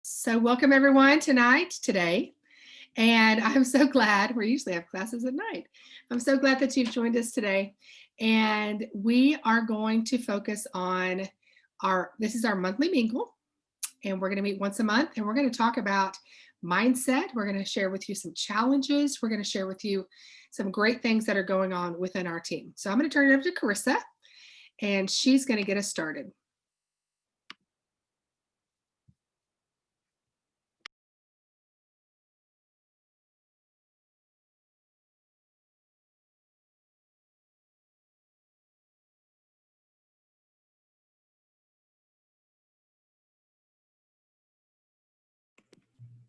So welcome everyone today. And I'm so glad, we usually have classes at night. I'm so glad that you've joined us today. And we are going to focus on this is our monthly mingle. And we're going to meet once a month and we're going to talk about mindset. We're going to share with you some challenges. We're going to share with you some great things that are going on within our team. So I'm going to turn it over to Carissa and she's going to get us started.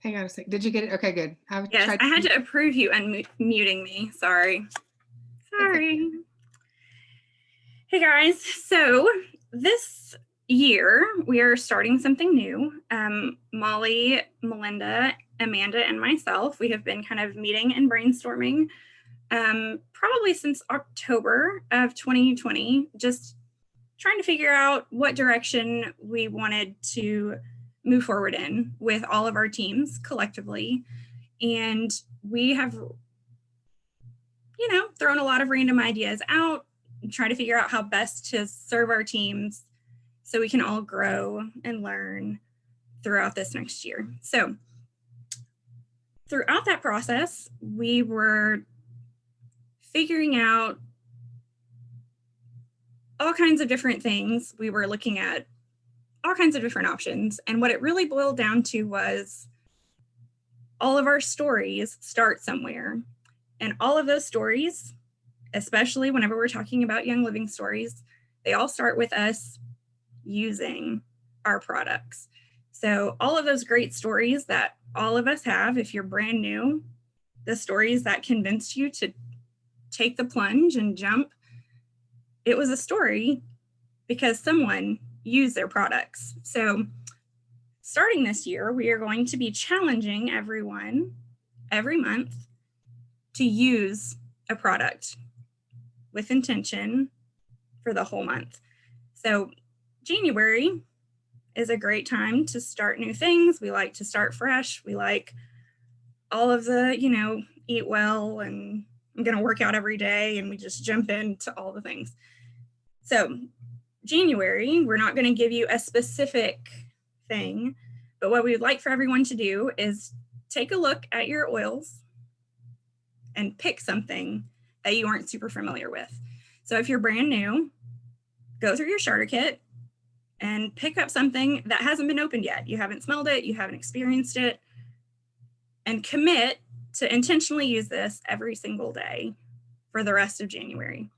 Hang on a sec. Did you get it? Okay, good. Yes, I had to approve you unmuting me. Sorry. Okay. Hey guys, so this year we are starting something new. Molly, Melinda, Amanda, and myself, we have been kind of meeting and brainstorming probably since October of 2020, just trying to figure out what direction we wanted to move forward in with all of our teams collectively. And we have, thrown a lot of random ideas out, try to figure out how best to serve our teams so we can all grow and learn throughout this next year. So throughout that process, we were figuring out all kinds of different things. We were looking at all kinds of different options. And what it really boiled down to was all of our stories start somewhere. And all of those stories, especially whenever we're talking about Young Living stories, they all start with us using our products. So all of those great stories that all of us have, if you're brand new, the stories that convinced you to take the plunge and jump, it was a story because someone used their products. So starting this year, we are going to be challenging everyone every month to use a product with intention for the whole month. So January is a great time to start new things. We like to start fresh. We like all of the, eat well and I'm going to work out every day, and we just jump into all the things. So January, we're not going to give you a specific thing, but what we would like for everyone to do is take a look at your oils and pick something that you aren't super familiar with. So if you're brand new, go through your starter kit and pick up something that hasn't been opened yet. You haven't smelled it, you haven't experienced it, and commit to intentionally use this every single day for the rest of January.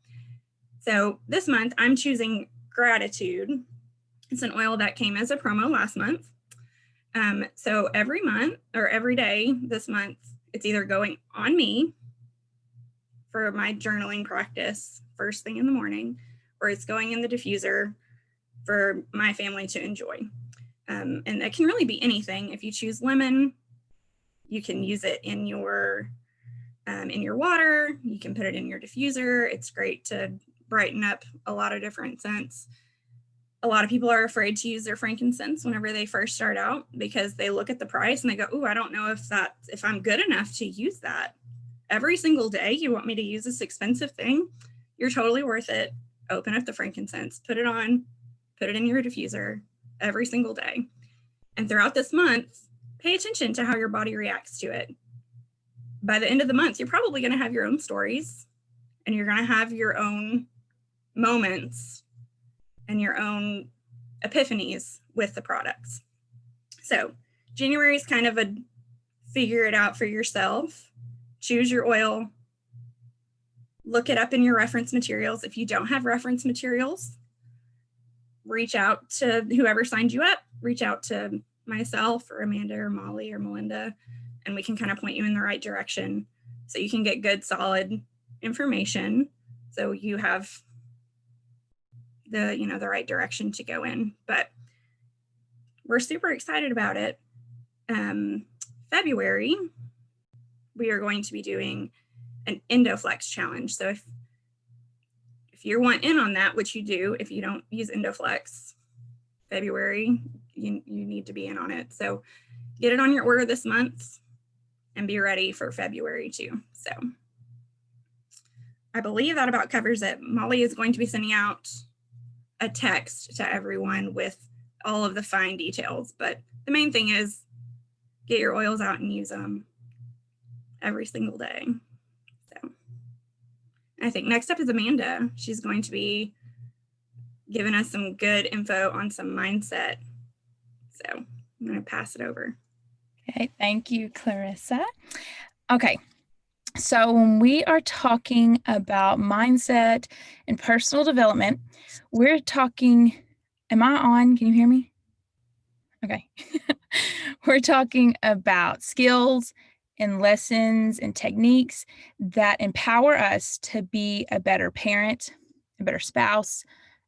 So this month, I'm choosing Gratitude. It's an oil that came as a promo last month. So every month or every day this month, it's either going on me for my journaling practice first thing in the morning, or it's going in the diffuser for my family to enjoy. And it can really be anything. If you choose lemon, you can use it in your water. You can put it in your diffuser. It's great to brighten up a lot of different scents. A lot of people are afraid to use their frankincense whenever they first start out because they look at the price and they go, "Oh, I don't know if I'm good enough to use that." Every single day you want me to use this expensive thing, you're totally worth it. Open up the frankincense, put it on, put it in your diffuser every single day. And throughout this month, pay attention to how your body reacts to it. By the end of the month, you're probably going to have your own stories and you're going to have your own moments and your own epiphanies with the products. So January is kind of a figure it out for yourself. Choose your oil, look it up in your reference materials. If you don't have reference materials, reach out to whoever signed you up, reach out to myself or Amanda or Molly or Melinda, and we can kind of point you in the right direction so you can get good, solid information. So you have the right direction to go in. But we're super excited about it. February, we are going to be doing an EndoFlex challenge. So if you want in on that, which you do, if you don't use EndoFlex, February, you need to be in on it. So get it on your order this month and be ready for February too. So I believe that about covers it. Molly is going to be sending out a text to everyone with all of the fine details, but the main thing is get your oils out and use them every single day. So I think next up is Amanda. She's going to be giving us some good info on some mindset. So I'm going to pass it over. Okay, thank you, Clarissa. Okay, so when we are talking about mindset and personal development, we're talking, am I on? Can you hear me? Okay. We're talking about skills and lessons and techniques that empower us to be a better parent, a better spouse,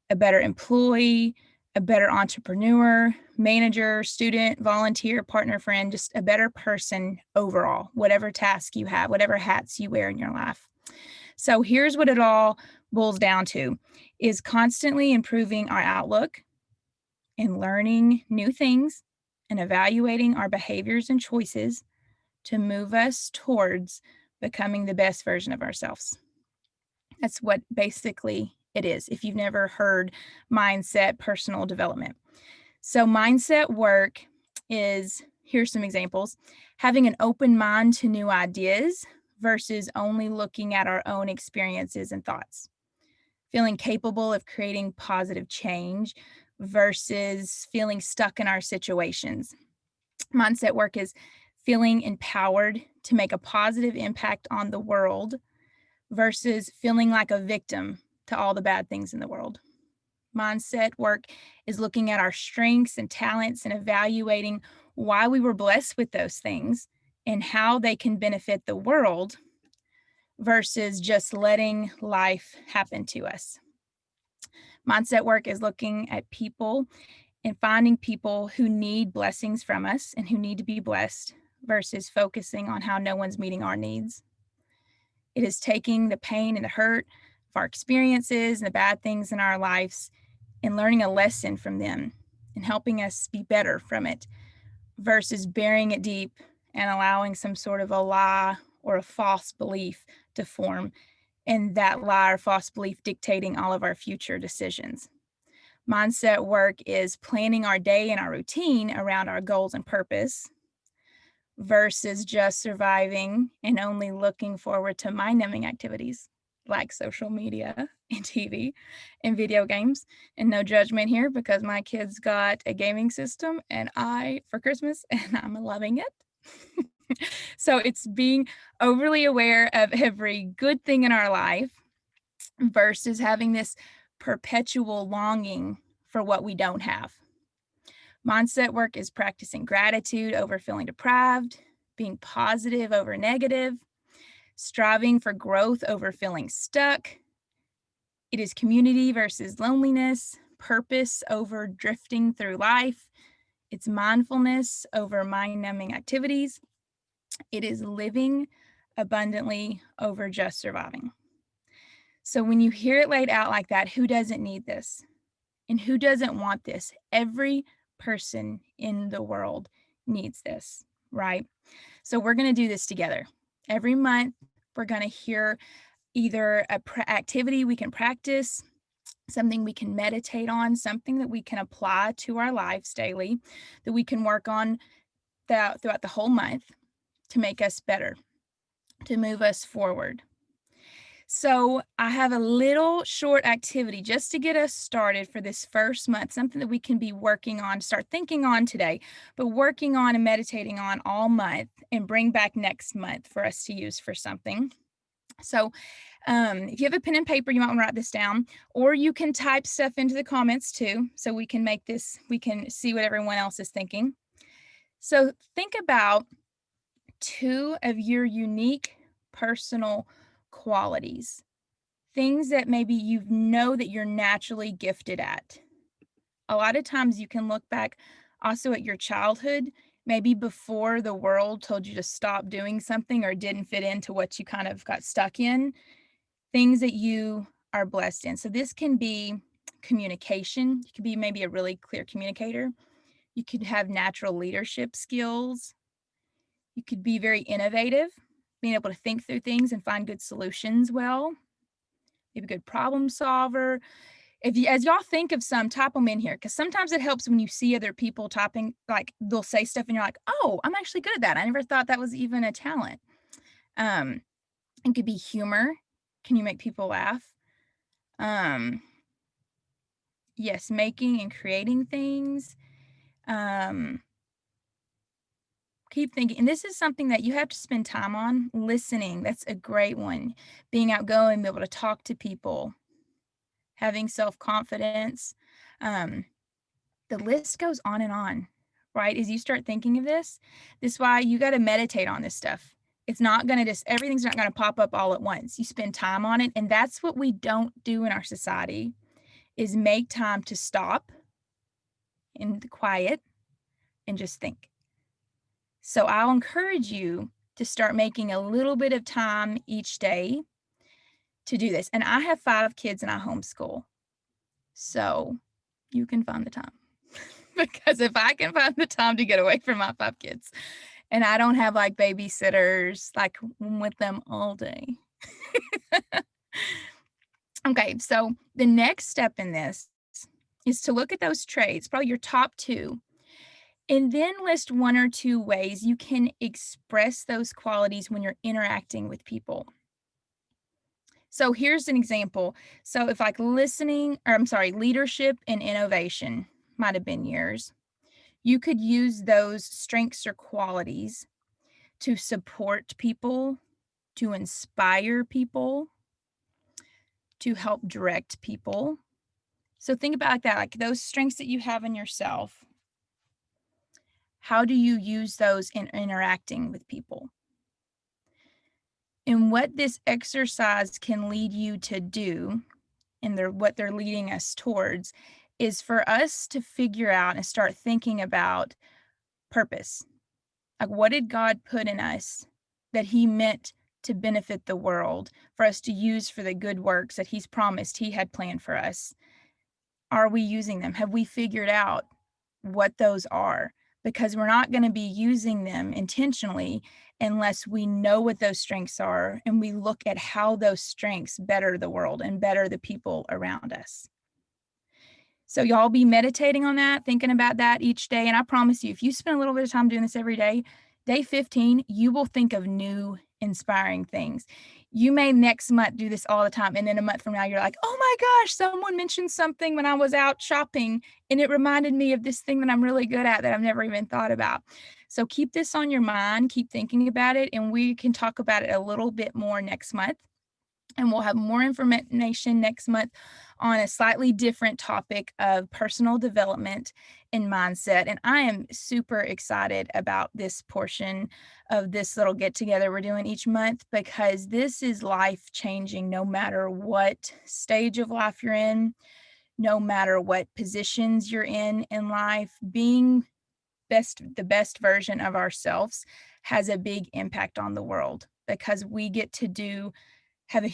a better employee, a better entrepreneur, manager, student, volunteer, partner, friend, just a better person overall, whatever task you have, whatever hats you wear in your life. So here's what it all boils down to is constantly improving our outlook and learning new things and evaluating our behaviors and choices to move us towards becoming the best version of ourselves. That's what basically it is, if you've never heard mindset, personal development. So mindset work is, here's some examples, having an open mind to new ideas versus only looking at our own experiences and thoughts. Feeling capable of creating positive change versus feeling stuck in our situations. Mindset work is feeling empowered to make a positive impact on the world versus feeling like a victim to all the bad things in the world. Mindset work is looking at our strengths and talents and evaluating why we were blessed with those things and how they can benefit the world versus just letting life happen to us. Mindset work is looking at people and finding people who need blessings from us and who need to be blessed versus focusing on how no one's meeting our needs. It is taking the pain and the hurt of our experiences and the bad things in our lives and learning a lesson from them and helping us be better from it versus burying it deep and allowing some sort of a lie or a false belief to form, and that lie or false belief dictating all of our future decisions. Mindset work is planning our day and our routine around our goals and purpose versus just surviving and only looking forward to mind-numbing activities like social media and TV and video games. And no judgment here because my kids got a gaming system for Christmas and I'm loving it. So it's being overly aware of every good thing in our life versus having this perpetual longing for what we don't have. Mindset work is practicing gratitude over feeling deprived, being positive over negative, striving for growth over feeling stuck. It is community versus loneliness, purpose over drifting through life. It's mindfulness over mind-numbing activities. It is living abundantly over just surviving. So when you hear it laid out like that, who doesn't need this? And who doesn't want this? Every person in the world needs this, right? So we're going to do this together. Every month, we're going to hear either an activity we can practice, something we can meditate on, something that we can apply to our lives daily, that we can work on throughout the whole month to make us better, to move us forward. So I have a little short activity just to get us started for this first month, something that we can be working on, start thinking on today, but working on and meditating on all month and bring back next month for us to use for something. So if you have a pen and paper, you might want to write this down, or you can type stuff into the comments too, so we can we can see what everyone else is thinking. So think about 2 of your unique personal qualities, things that maybe you know that you're naturally gifted at. A lot of times you can look back also at your childhood, maybe before the world told you to stop doing something or didn't fit into what you kind of got stuck in, things that you are blessed in. So this can be communication. You can be maybe a really clear communicator. You could have natural leadership skills. You could be very innovative, being able to think through things and find good solutions well. Maybe a good problem solver. If you, as y'all think of some, type them in here, because sometimes it helps when you see other people typing, like they'll say stuff and you're like, oh, I'm actually good at that. I never thought that was even a talent. It could be humor. Can you make people laugh? Yes, making and creating things. Keep thinking, and this is something that you have to spend time on. Listening, that's a great one. Being outgoing, be able to talk to people, having self-confidence. The list goes on and on, right? As you start thinking of this is why you got to meditate on this stuff. It's not going to just, everything's not going to pop up all at once. You spend time on it. And that's what we don't do in our society, is make time to stop in the quiet and just think. So I'll encourage you to start making a little bit of time each day to do this. And I have 5 kids and I homeschool. So you can find the time. Because if I can find the time to get away from my 5 kids, and I don't have like babysitters, like I'm with them all day. Okay, so the next step in this is to look at those traits, probably your top 2, and then list 1 or 2 ways you can express those qualities when you're interacting with people. So here's an example. So if like leadership and innovation might have been yours, you could use those strengths or qualities to support people, to inspire people, to help direct people. So think about that, like those strengths that you have in yourself. How do you use those in interacting with people? And what this exercise can lead you to do, and what they're leading us towards, is for us to figure out and start thinking about purpose. Like, what did God put in us that He meant to benefit the world, for us to use for the good works that He's promised He had planned for us? Are we using them? Have we figured out what those are? Because we're not going to be using them intentionally unless we know what those strengths are and we look at how those strengths better the world and better the people around us. So y'all be meditating on that, thinking about that each day. And I promise you, if you spend a little bit of time doing this every day, day 15, you will think of new, inspiring things. You may next month do this all the time. And then a month from now, you're like, oh my gosh, someone mentioned something when I was out shopping, and it reminded me of this thing that I'm really good at that I've never even thought about. So keep this on your mind, keep thinking about it, and we can talk about it a little bit more next month. And we'll have more information next month on a slightly different topic of personal development and mindset. And I am super excited about this portion of this little get together we're doing each month, because this is life changing no matter what stage of life you're in, no matter what positions you're in life. Being the best version of ourselves has a big impact on the world, because we get to have an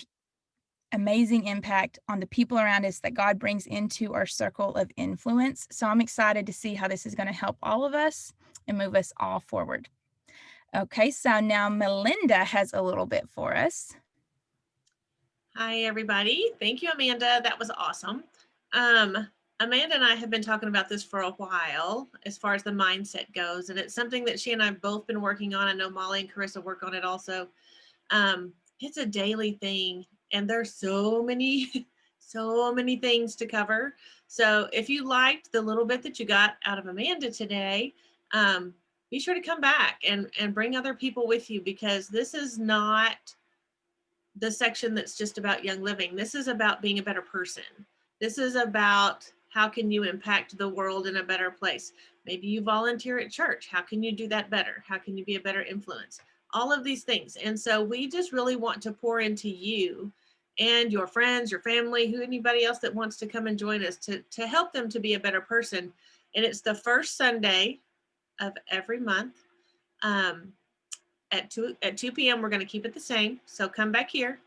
amazing impact on the people around us that God brings into our circle of influence. So I'm excited to see how this is going to help all of us and move us all forward. Okay, so now Melinda has a little bit for us. Hi, everybody. Thank you, Amanda. That was awesome. Amanda and I have been talking about this for a while as far as the mindset goes, and it's something that she and I have both been working on. I know Molly and Carissa work on it also. It's a daily thing, and there's so many, so many things to cover. So if you liked the little bit that you got out of Amanda today, be sure to come back and bring other people with you, because this is not the section that's just about young living. This is about being a better person. This is about how can you impact the world in a better place. Maybe you volunteer at church. How can you do that better? How can you be a better influence? All of these things. And so we just really want to pour into you and your friends, your family, anybody else that wants to come and join us to help them to be a better person. And it's the first Sunday of every month. At 2 p.m. We're going to keep it the same. So come back here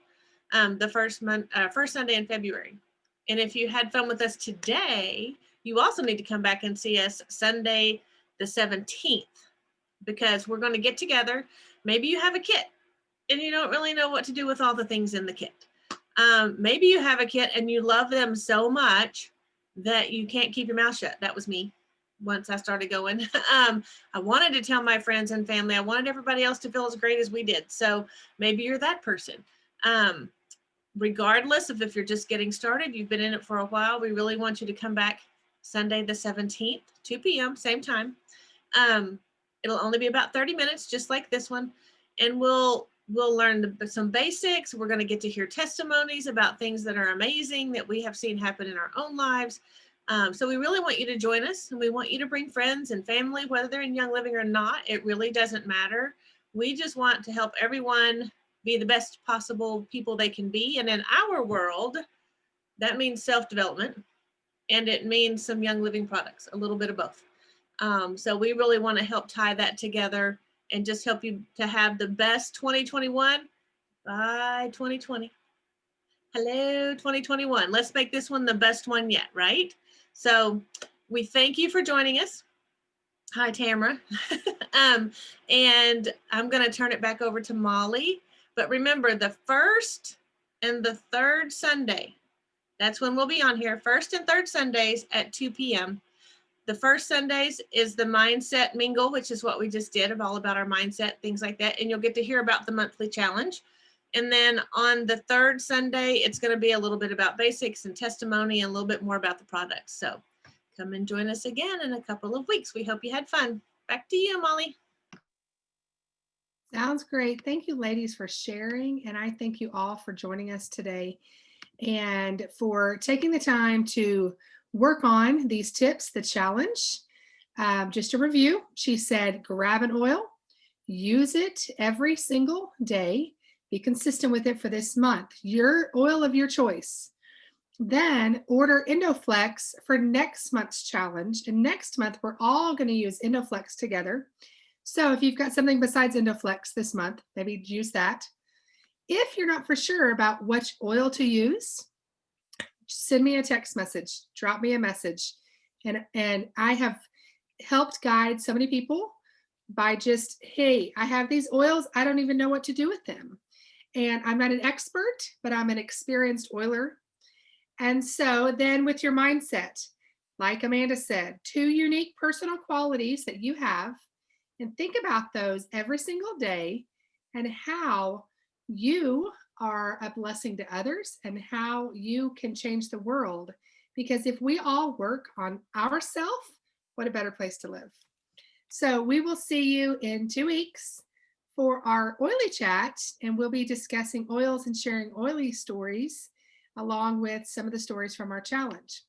the first Sunday in February. And if you had fun with us today, you also need to come back and see us Sunday, the 17th, because we're going to get together. Maybe you have a kit and you don't really know what to do with all the things in the kit. Maybe you have a kit and you love them so much that you can't keep your mouth shut. That was me once I started going. I wanted to tell my friends and family. I wanted everybody else to feel as great as we did. So maybe you're that person. Regardless of if you're just getting started, you've been in it for a while, we really want you to come back Sunday the 17th, 2 p.m., same time. It'll only be about 30 minutes, just like this one. And we'll learn some basics. We're going to get to hear testimonies about things that are amazing that we have seen happen in our own lives. So we really want you to join us, and we want you to bring friends and family, whether they're in Young Living or not. It really doesn't matter. We just want to help everyone be the best possible people they can be. And in our world, that means self-development, and it means some Young Living products, a little bit of both. So we really want to help tie that together and just help you to have the best 2021 by 2020. Hello, 2021. Let's make this one the best one yet, right? So we thank you for joining us. Hi, Tamara. And I'm going to turn it back over to Molly. But remember, the first and the third Sunday, that's when we'll be on here, first and third Sundays at 2 p.m. The first Sundays is the Mindset Mingle, which is what we just did, of all about our mindset, things like that. And you'll get to hear about the monthly challenge. And then on the third Sunday, it's going to be a little bit about basics and testimony and a little bit more about the products. So come and join us again in a couple of weeks. We hope you had fun. Back to you, Molly. Sounds great. Thank you, ladies, for sharing. And I thank you all for joining us today and for taking the time to work on these tips, the challenge. Just a review, she said, grab an oil, use it every single day, be consistent with it for this month, your oil of your choice. Then order Endoflex for next month's challenge. And next month, we're all going to use Endoflex together. So if you've got something besides Endoflex this month, maybe use that. If you're not for sure about which oil to use, send me a text message, drop me a message. And I have helped guide so many people by just, hey, I have these oils, I don't even know what to do with them. And I'm not an expert, but I'm an experienced oiler. And so then with your mindset, like Amanda said, 2 unique personal qualities that you have, and think about those every single day and how you are a blessing to others and how you can change the world. Because if we all work on ourselves, what a better place to live. So we will see you in 2 weeks for our oily chat, and we'll be discussing oils and sharing oily stories along with some of the stories from our challenge.